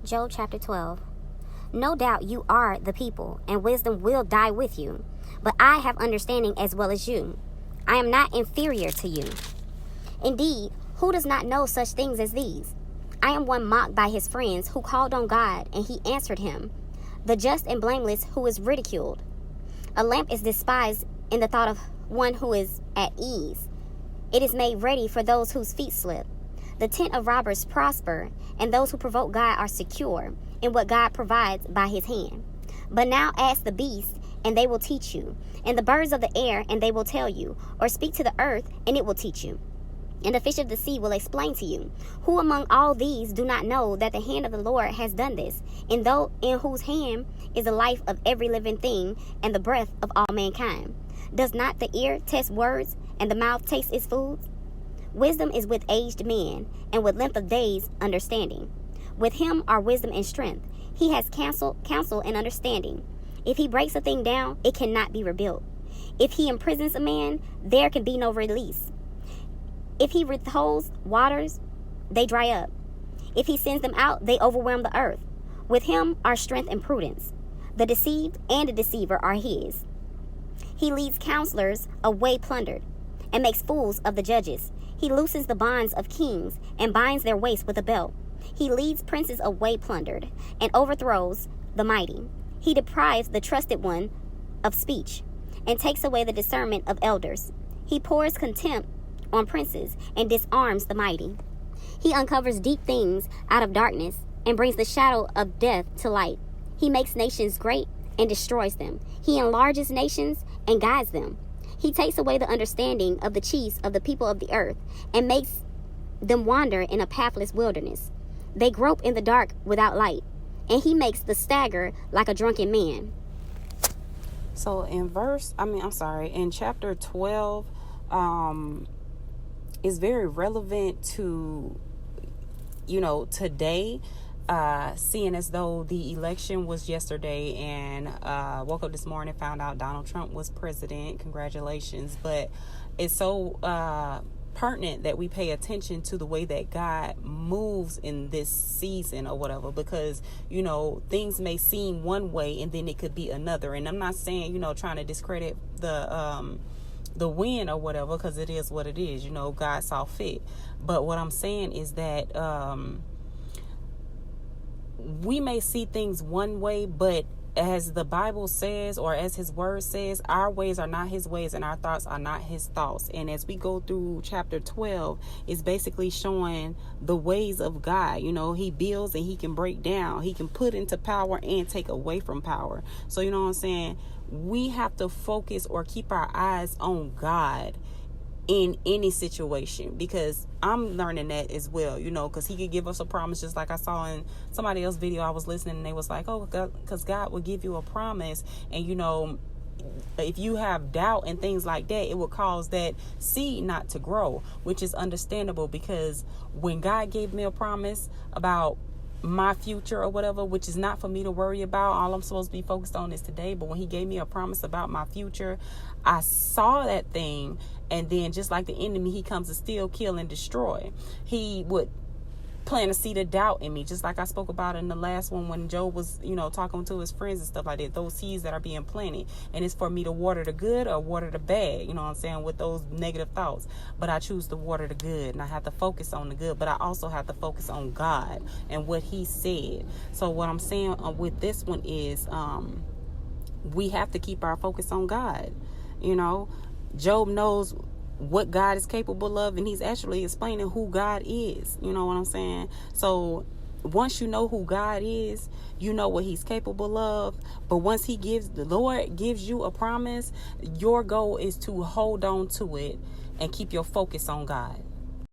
Job chapter 12. No doubt you are the people, and wisdom will die with you. But I have understanding as well as you. I am not inferior to you. Indeed, who does not know such things as these? I am one mocked by his friends who called on God, and he answered him. The just and blameless who is ridiculed. A lamp is despised in the thought of one who is at ease. It is made ready for those whose feet slip. The tent of robbers prosper, and those who provoke God are secure in what God provides by his hand. But now ask the beasts, and they will teach you, and the birds of the air, and they will tell you, or speak to the earth, and it will teach you. And the fish of the sea will explain to you. Who among all these do not know that the hand of the Lord has done this, and though in whose hand is the life of every living thing, and the breath of all mankind? Does not the ear test words, and the mouth taste its food? Wisdom is with aged men, and with length of days understanding. With him are wisdom and strength. He has counsel and understanding. If he breaks a thing down, it cannot be rebuilt. If he imprisons a man, there can be no release. If he withholds waters, they dry up. If he sends them out, they overwhelm the earth. With him are strength and prudence. The deceived and the deceiver are his. He leads counselors away plundered, and makes fools of the judges. He loosens the bonds of kings, and binds their waists with a belt. He leads princes away plundered, and overthrows the mighty. He deprives the trusted one of speech, and takes away the discernment of elders. He pours contempt on princes, and disarms the mighty. He uncovers deep things out of darkness, and brings the shadow of death to light. He makes nations great, and destroys them. He enlarges nations, and guides them. He takes away the understanding of the chiefs of the people of the earth, and makes them wander in a pathless wilderness. They grope in the dark without light, and he makes the stagger like a drunken man. So in chapter 12, is very relevant to, today, seeing as though the election was yesterday, and woke up this morning, found out Donald Trump was president. Congratulations. But it's so pertinent that we pay attention to the way that God moves in this season or whatever, because things may seem one way and then it could be another. And I'm not saying trying to discredit the win or whatever, because it is what it is. God saw fit. But what I'm saying is that we may see things one way, but as the Bible says, or as his word says, our ways are not his ways, and our thoughts are not his thoughts. And as we go through chapter 12, it's basically showing the ways of God. He builds and he can break down. He can put into power and take away from power. So, what I'm saying? We have to focus or keep our eyes on God in any situation, because I'm learning that as well, because he could give us a promise, just like I saw in somebody else's video. I was listening and they was like, because God will give you a promise, and if you have doubt and things like that, it will cause that seed not to grow, which is understandable, because when God gave me a promise about my future or whatever, which is not for me to worry about, all I'm supposed to be focused on is today. But when he gave me a promise about my future, I saw that thing, and then just like the enemy, he comes to steal, kill, and destroy. He would plant a seed of doubt in me, just like I spoke about in the last one when Job was talking to his friends and stuff like that. Those seeds that are being planted, and it's for me to water the good or water the bad, with those negative thoughts. But I choose to water the good, and I have to focus on the good, but I also have to focus on God and what he said. So what I'm saying with this one is we have to keep our focus on God. Job knows what God is capable of, and he's actually explaining who God is. You know what I'm saying? So once you know who God is, you know what he's capable of. But once the Lord gives you a promise, your goal is to hold on to it and keep your focus on God.